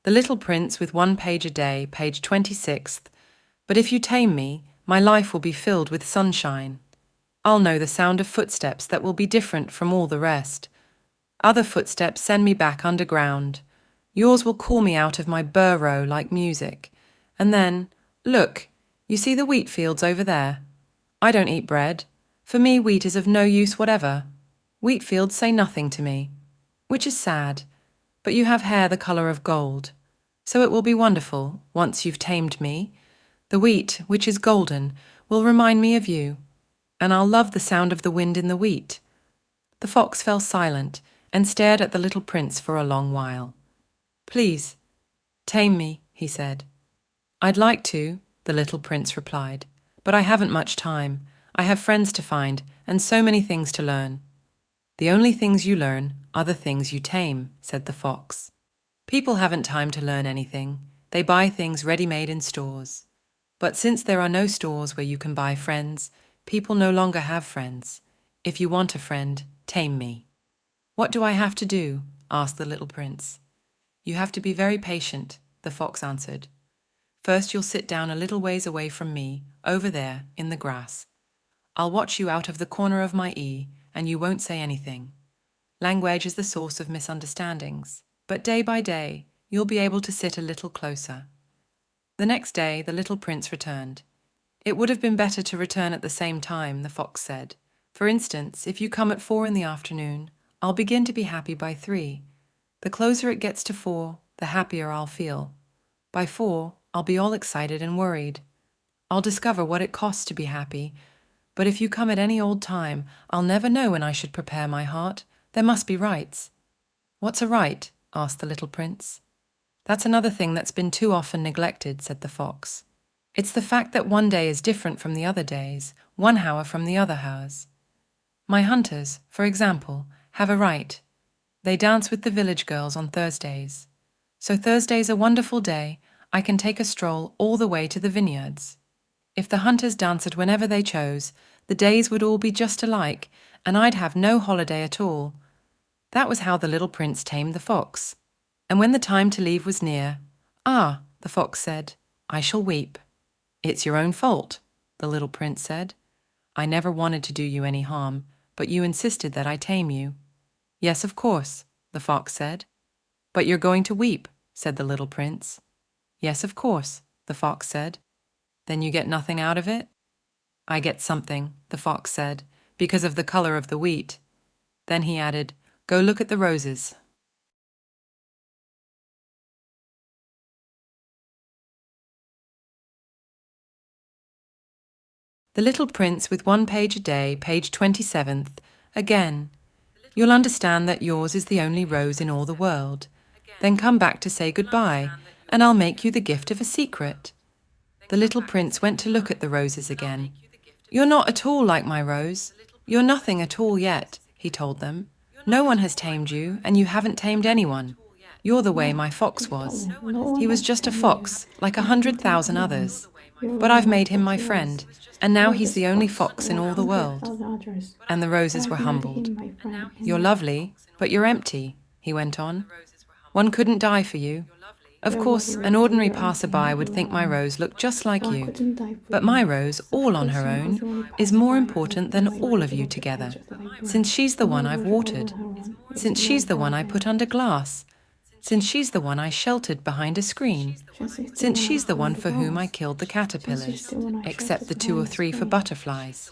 The Little Prince with 1 page a day, page 26th. But if you tame me, my life will be filled with sunshine. I'll know the sound of footsteps that will be different from all the rest. Other footsteps send me back underground. Yours will call me out of my burrow like music. And then, look, you see the wheat fields over there? I don't eat bread. For me, wheat is of no use whatever. Wheat fields say nothing to me, which is sad. But you have hair the color of gold. So it will be wonderful, once you've tamed me. The wheat, which is golden, will remind me of you, and I'll love the sound of the wind in the wheat. The fox fell silent and stared at the little prince for a long while. Please, tame me, he said. I'd like to, the little prince replied, but I haven't much time. I have friends to find and so many things to learn. The only things you learn are the things you tame, said the fox. People haven't time to learn anything. They buy things ready-made in stores. But since there are no stores where you can buy friends, people no longer have friends. If you want a friend, tame me. What do I have to do? Asked the little prince. You have to be very patient, the fox answered. First you'll sit down a little ways away from me, over there, in the grass. I'll watch you out of the corner of my eye, and you won't say anything. Language is the source of misunderstandings, but day by day, you'll be able to sit a little closer. The next day, the little prince returned. It would have been better to return at the same time, the fox said. For instance, if you come at 4 in the afternoon, I'll begin to be happy by 3. The closer it gets to 4, the happier I'll feel. By 4, I'll be all excited and worried. I'll discover what it costs to be happy. But if you come at any old time, I'll never know when I should prepare my heart. There must be rites. What's a rite? Asked the little prince. That's another thing that's been too often neglected, said the fox. It's the fact that one day is different from the other days, one hour from the other hours. My hunters, for example, have a rite. They dance with the village girls on Thursdays. So Thursday's a wonderful day. I can take a stroll all the way to the vineyards. If the hunters danced whenever they chose, the days would all be just alike, and I'd have no holiday at all. That was how the little prince tamed the fox. And when the time to leave was near, "Ah," the fox said, "I shall weep." "It's your own fault," the little prince said. "I never wanted to do you any harm, but you insisted that I tame you." "Yes, of course," the fox said. "But you're going to weep," said the little prince. "Yes, of course," the fox said. "Then you get nothing out of it?" "I get something," the fox said, "because of the color of the wheat." Then he added, "Go look at the roses." The Little Prince with 1 page a day, page 27th. Again, you'll understand that yours is the only rose in all the world. Then come back to say goodbye, and I'll make you the gift of a secret. The little prince went to look at the roses again. "You're not at all like my rose. You're nothing at all yet," he told them. "No one has tamed you, and you haven't tamed anyone. You're the way my fox was. He was just a fox, like 100,000 others. But I've made him my friend, and now he's the only fox in all the world." And the roses were humbled. "You're lovely, but you're empty," he went on. "One couldn't die for you. Of course, an ordinary passerby would think my rose looked just like you. But my rose, all on her own, is more important than all of you together, since she's the one I've watered, since she's the one I put under glass, since she's the one I sheltered behind a screen, since she's the one for whom I killed the caterpillars, except the 2 or 3 for butterflies,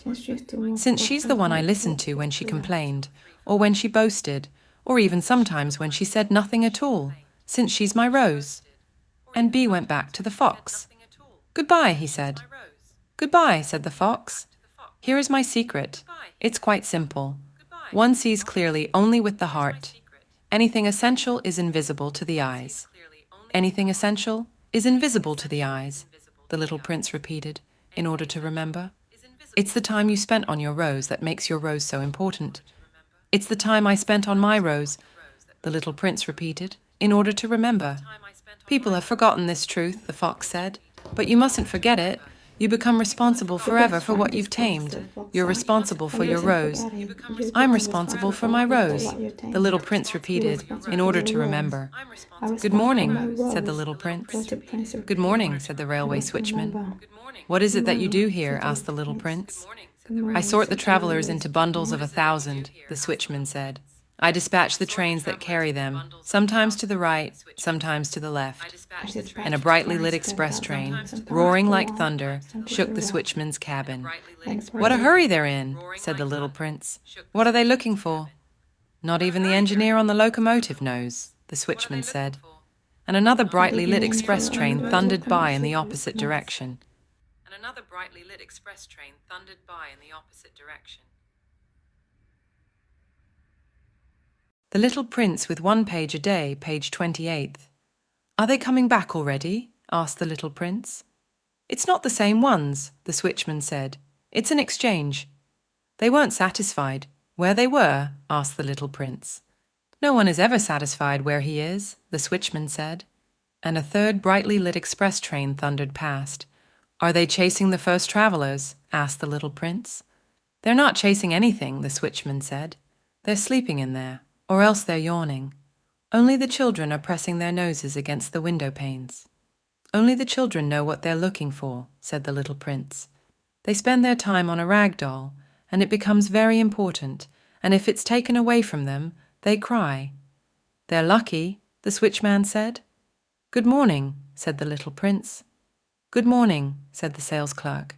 since she's the one I listened to when she complained, or when she boasted, or even sometimes when she said nothing at all, since she's my rose." And Bee went back to the fox. "Goodbye," he said. "Goodbye," said the fox. "Here is my secret. It's quite simple. One sees clearly only with the heart. Anything essential is invisible to the eyes. Anything essential is invisible to the eyes," the little prince repeated, in order to remember. "It's the time you spent on your rose that makes your rose so important. It's the time I spent on my rose," the little prince repeated, in order to remember. "People have forgotten this truth," the fox said, "but you mustn't forget it. You become responsible forever for what you've tamed. You're responsible for your rose. I'm responsible for my rose, the little prince repeated, in order to remember. Good morning, said the little prince. Good morning, said the railway switchman. What is it that you do here? Asked the little prince. I sort the travelers into bundles of 1,000, the switchman said. I dispatch the trains that carry them, sometimes to the right, sometimes to the left. And a brightly lit express train, roaring like thunder, shook the switchman's cabin. What a hurry they're in, said the little prince. What are they looking for? Not even the engineer on the locomotive knows, the switchman said. And another brightly lit express train thundered by in the opposite direction. The Little Prince with 1 page a day, page 28. Are they coming back already? Asked the little prince. It's not the same ones, the switchman said. It's an exchange. They weren't satisfied. Where they were? Asked the little prince. No one is ever satisfied where he is, the switchman said. And a third brightly lit express train thundered past. Are they chasing the first travelers? Asked the little prince. They're not chasing anything, the switchman said. They're sleeping in there. Or else they're yawning. Only the children are pressing their noses against the window panes. Only the children know what they're looking for, said the little prince. They spend their time on a rag doll, and it becomes very important, and if it's taken away from them, they cry. They're lucky, the switchman said. Good morning, said the little prince. Good morning, said the sales clerk.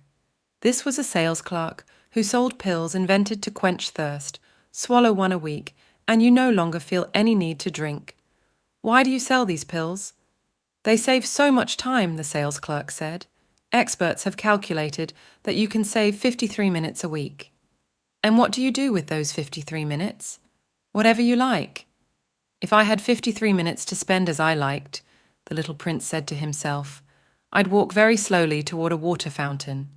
This was a sales clerk who sold pills invented to quench thirst, swallow one a week, and you no longer feel any need to drink. Why do you sell these pills? They save so much time, the sales clerk said. Experts have calculated that you can save 53 minutes a week. And what do you do with those 53 minutes? Whatever you like. If I had 53 minutes to spend as I liked, the little prince said to himself, I'd walk very slowly toward a water fountain.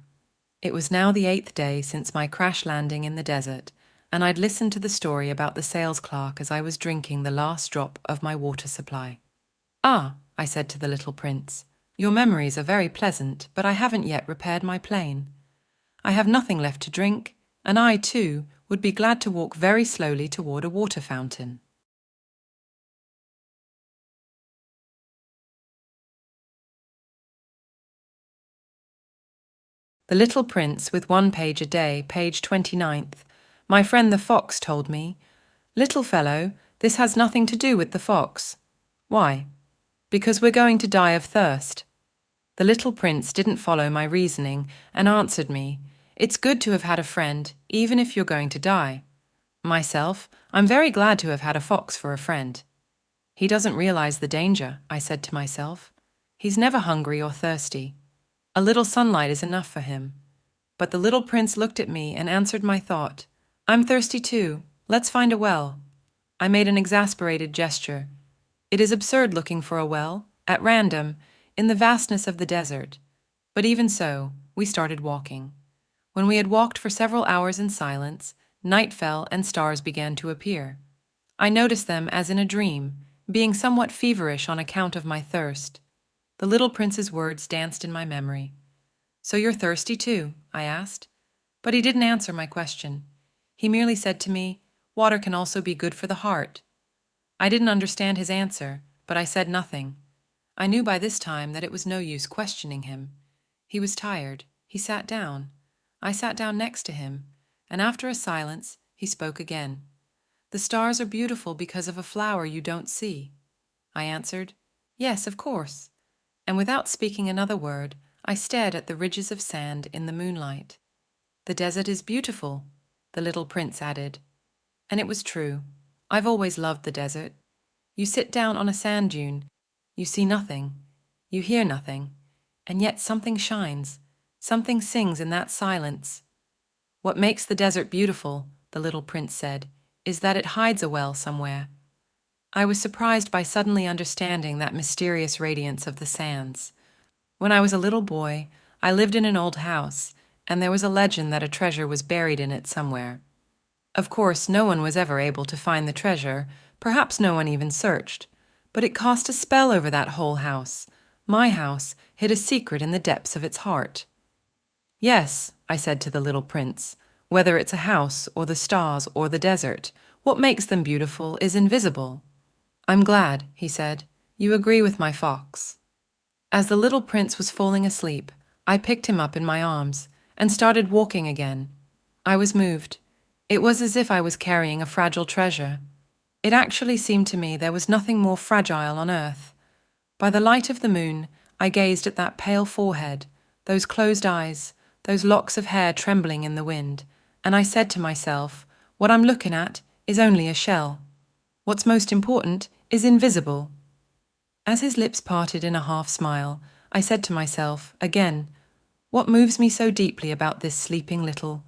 It was now the 8th day since my crash landing in the desert, and I'd listened to the story about the sales clerk as I was drinking the last drop of my water supply. Ah, I said to the little prince, your memories are very pleasant, but I haven't yet repaired my plane. I have nothing left to drink, and I, too, would be glad to walk very slowly toward a water fountain. The Little Prince with 1 page a day, page 29th. My friend the fox told me, Little fellow, this has nothing to do with the fox. Why? Because we're going to die of thirst. The little prince didn't follow my reasoning and answered me, It's good to have had a friend, even if you're going to die. Myself, I'm very glad to have had a fox for a friend. He doesn't realize the danger, I said to myself. He's never hungry or thirsty. A little sunlight is enough for him. But the little prince looked at me and answered my thought. I'm thirsty too. Let's find a well. I made an exasperated gesture. It is absurd looking for a well, at random, in the vastness of the desert. But even so, we started walking. When we had walked for several hours in silence, night fell and stars began to appear. I noticed them as in a dream, being somewhat feverish on account of my thirst. The little prince's words danced in my memory. So you're thirsty too? I asked. But he didn't answer my question. He merely said to me, Water can also be good for the heart. I didn't understand his answer, but I said nothing. I knew by this time that it was no use questioning him. He was tired. He sat down. I sat down next to him, and after a silence, he spoke again. The stars are beautiful because of a flower you don't see. I answered, Yes, of course. And without speaking another word, I stared at the ridges of sand in the moonlight. The desert is beautiful, the little prince added. And it was true. I've always loved the desert. You sit down on a sand dune. You see nothing. You hear nothing. And yet something shines. Something sings in that silence. What makes the desert beautiful, the little prince said, is that it hides a well somewhere. I was surprised by suddenly understanding that mysterious radiance of the sands. When I was a little boy, I lived in an old house, and there was a legend that a treasure was buried in it somewhere. Of course, no one was ever able to find the treasure, perhaps no one even searched, but it cast a spell over that whole house. My house hid a secret in the depths of its heart. Yes, I said to the little prince, whether it's a house or the stars or the desert, what makes them beautiful is invisible. I'm glad, he said, you agree with my fox. As the little prince was falling asleep, I picked him up in my arms and started walking again. I was moved. It was as if I was carrying a fragile treasure. It actually seemed to me there was nothing more fragile on earth. By the light of the moon, I gazed at that pale forehead, those closed eyes, those locks of hair trembling in the wind, and I said to myself, what I'm looking at is only a shell. What's most important is invisible. As his lips parted in a half smile, I said to myself, again, what moves me so deeply about this sleeping little...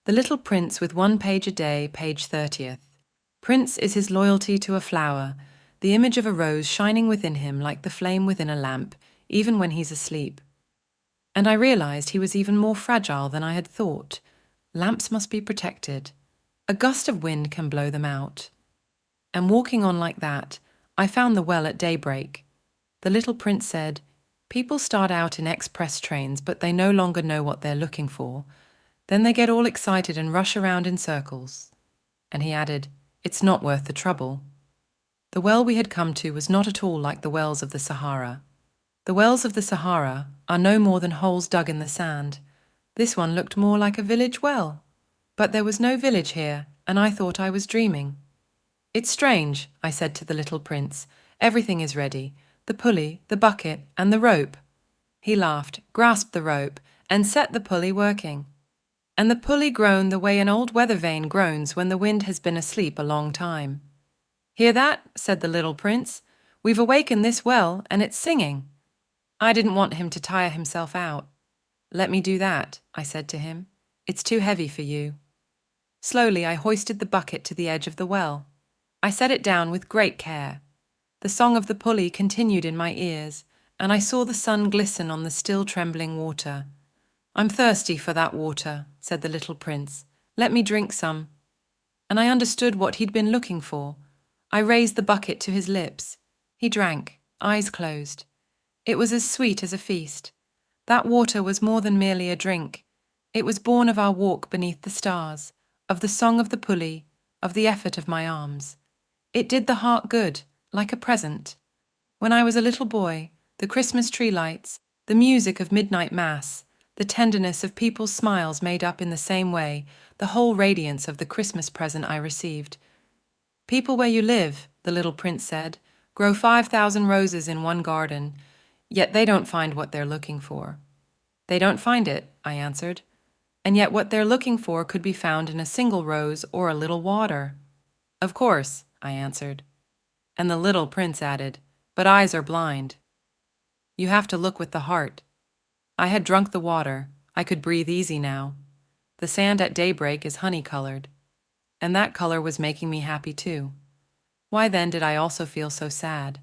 The Little Prince with 1 page a day, page 30th. Prince is his loyalty to a flower, the image of a rose shining within him like the flame within a lamp, even when he's asleep. And I realized he was even more fragile than I had thought. Lamps must be protected. A gust of wind can blow them out. And walking on like that, I found the well at daybreak. The little prince said, people start out in express trains, but they no longer know what they're looking for. Then they get all excited and rush around in circles. And he added, it's not worth the trouble. The well we had come to was not at all like the wells of the Sahara. The wells of the Sahara are no more than holes dug in the sand. This one looked more like a village well. But there was no village here, and I thought I was dreaming. It's strange, I said to the little prince. Everything is ready, the pulley, the bucket, and the rope. He laughed, grasped the rope, and set the pulley working. And the pulley groaned the way an old weather vane groans when the wind has been asleep a long time. Hear that? Said the little prince. We've awakened this well, and it's singing. I didn't want him to tire himself out. Let me do that, I said to him. It's too heavy for you. Slowly I hoisted the bucket to the edge of the well. I set it down with great care. The song of the pulley continued in my ears, and I saw the sun glisten on the still trembling water. I'm thirsty for that water, said the little prince. Let me drink some. And I understood what he'd been looking for. I raised the bucket to his lips. He drank, eyes closed. It was as sweet as a feast. That water was more than merely a drink. It was born of our walk beneath the stars, of the song of the pulley, of the effort of my arms. It did the heart good, like a present. When I was a little boy, the Christmas tree lights, the music of midnight mass, the tenderness of people's smiles made up in the same way the whole radiance of the Christmas present I received. People where you live, the little prince said, grow 5,000 roses in one garden, yet they don't find what they're looking for. They don't find it, I answered, and yet what they're looking for could be found in a single rose or a little water. Of course, I answered. And the little prince added, but eyes are blind. You have to look with the heart. I had drunk the water. I could breathe easy now. The sand at daybreak is honey-colored. And that color was making me happy too. Why then did I also feel so sad?